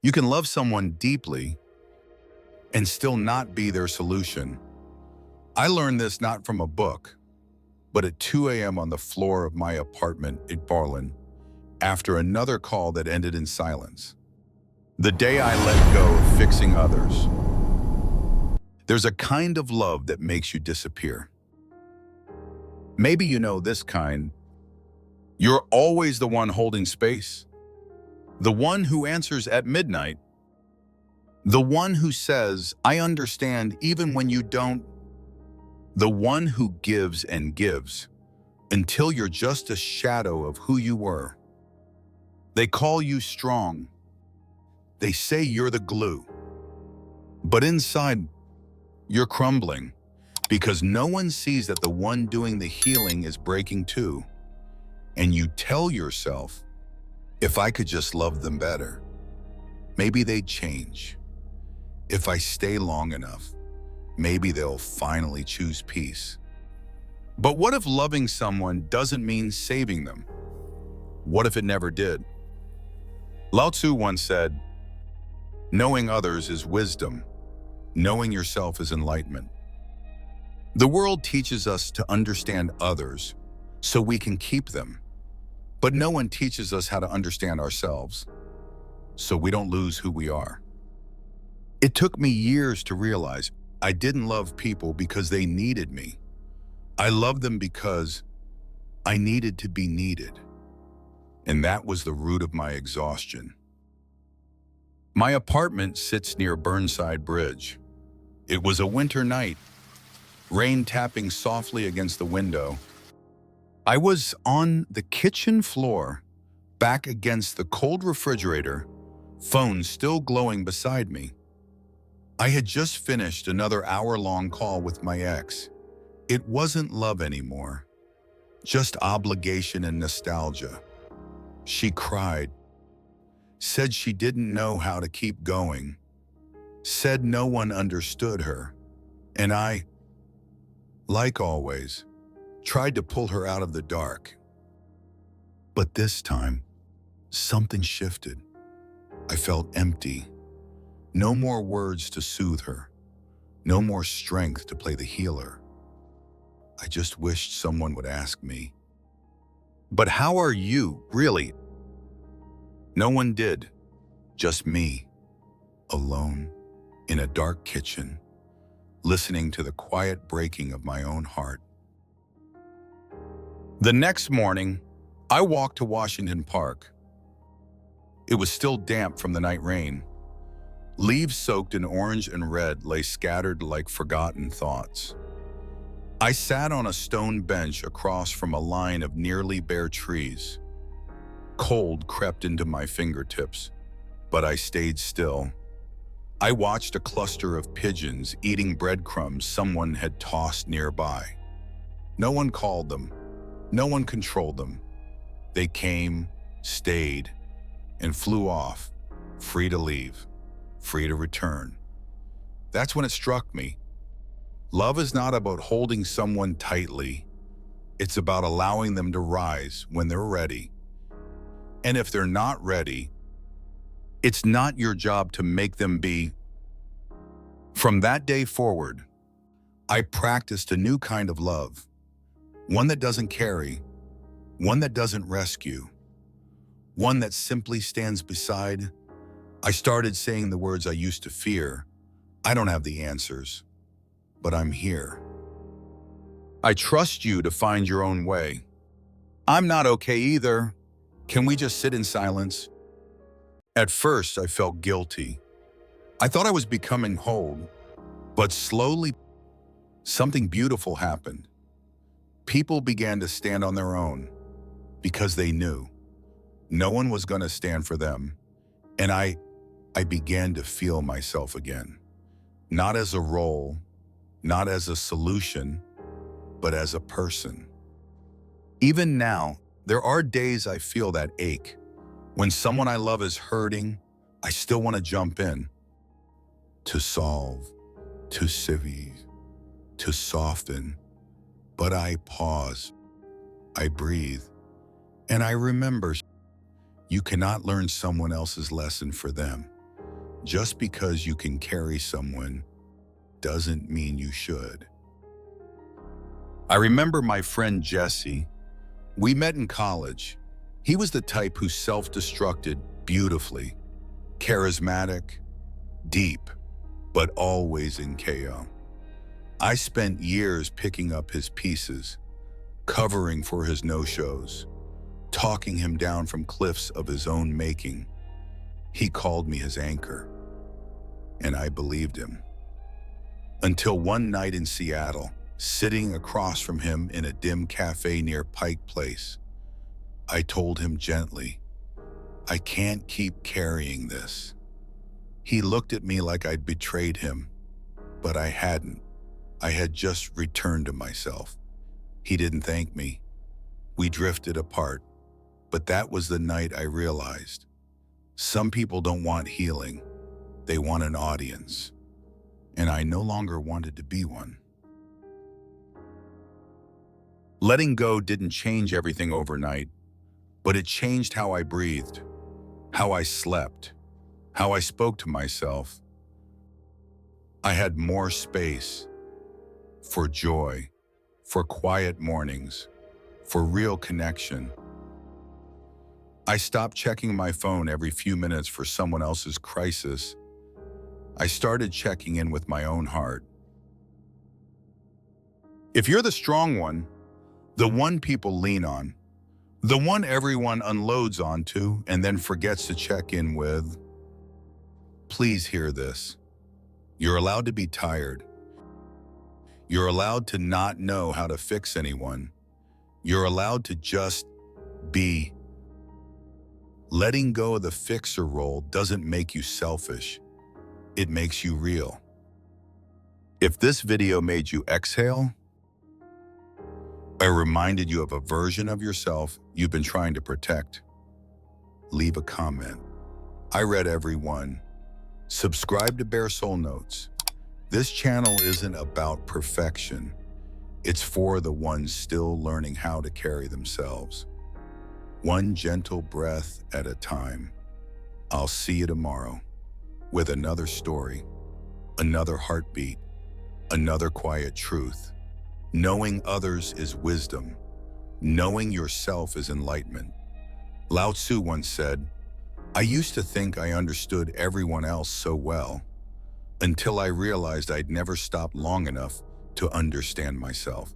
You can love someone deeply and still not be their solution. I learned this not from a book, but at 2 a.m. on the floor of my apartment in Berlin, after another call that ended in silence. The day I let go of fixing others. There's a kind of love that makes you disappear. Maybe you know this kind. You're always the one holding space. The one who answers at midnight. The one who says, I understand even when you don't. The one who gives and gives until you're just a shadow of who you were. They call you strong. They say you're the glue. But inside, you're crumbling because no one sees that the one doing the healing is breaking too. And you tell yourself, if I could just love them better, maybe they'd change. If I stay long enough, maybe they'll finally choose peace. But what if loving someone doesn't mean saving them? What if it never did? Lao Tzu once said, knowing others is wisdom. Knowing yourself is enlightenment. The world teaches us to understand others so we can keep them. But no one teaches us how to understand ourselves so we don't lose who we are. It took me years to realize I didn't love people because they needed me. I loved them because I needed to be needed. And that was the root of my exhaustion. My apartment sits near Burnside Bridge. It was a winter night, rain tapping softly against the window. I was on the kitchen floor, back against the cold refrigerator, phone still glowing beside me. I had just finished another hour-long call with my ex. It wasn't love anymore, just obligation and nostalgia. She cried, said she didn't know how to keep going, said no one understood her, and I, like always, tried to pull her out of the dark. But this time, something shifted. I felt empty. No more words to soothe her. No more strength to play the healer. I just wished someone would ask me, but how are you, really? No one did. Just me, alone, in a dark kitchen, listening to the quiet breaking of my own heart. The next morning, I walked to Washington Park. It was still damp from the night rain. Leaves soaked in orange and red lay scattered like forgotten thoughts. I sat on a stone bench across from a line of nearly bare trees. Cold crept into my fingertips, but I stayed still. I watched a cluster of pigeons eating breadcrumbs someone had tossed nearby. No one called them. No one controlled them. They came, stayed, and flew off, free to leave, free to return. That's when it struck me. Love is not about holding someone tightly. It's about allowing them to rise when they're ready. And if they're not ready, it's not your job to make them be. From that day forward, I practiced a new kind of love. One that doesn't carry, one that doesn't rescue, one that simply stands beside. I started saying the words I used to fear. I don't have the answers, but I'm here. I trust you to find your own way. I'm not okay either. Can we just sit in silence? At first, I felt guilty. I thought I was becoming whole, but slowly, something beautiful happened. People began to stand on their own because they knew no one was going to stand for them. And I began to feel myself again, not as a role, not as a solution, but as a person. Even now, there are days I feel that ache. When someone I love is hurting, I still want to jump in, to solve, to soothe, to soften. But I pause, I breathe, and I remember you cannot learn someone else's lesson for them. Just because you can carry someone doesn't mean you should. I remember my friend Jesse. We met in college. He was the type who self-destructed beautifully, charismatic, deep, but always in chaos. I spent years picking up his pieces, covering for his no-shows, talking him down from cliffs of his own making. He called me his anchor, and I believed him. Until one night in Seattle, sitting across from him in a dim cafe near Pike Place, I told him gently, "I can't keep carrying this." He looked at me like I'd betrayed him, but I hadn't. I had just returned to myself. He didn't thank me. We drifted apart, but that was the night I realized some people don't want healing, they want an audience, and I no longer wanted to be one. Letting go didn't change everything overnight, but it changed how I breathed, how I slept, how I spoke to myself. I had more space for joy, for quiet mornings, for real connection. I stopped checking my phone every few minutes for someone else's crisis. I started checking in with my own heart. If you're the strong one, the one people lean on, the one everyone unloads onto and then forgets to check in with, please hear this. You're allowed to be tired. You're allowed to not know how to fix anyone. You're allowed to just be. Letting go of the fixer role doesn't make you selfish. It makes you real. If this video made you exhale, or reminded you of a version of yourself you've been trying to protect, leave a comment. I read every one. Subscribe to Bare Soul Notes. This channel isn't about perfection. It's for the ones still learning how to carry themselves. One gentle breath at a time. I'll see you tomorrow with another story, another heartbeat, another quiet truth. Knowing others is wisdom. Knowing yourself is enlightenment. Lao Tzu once said, "I used to think I understood everyone else so well, until I realized I'd never stopped long enough to understand myself."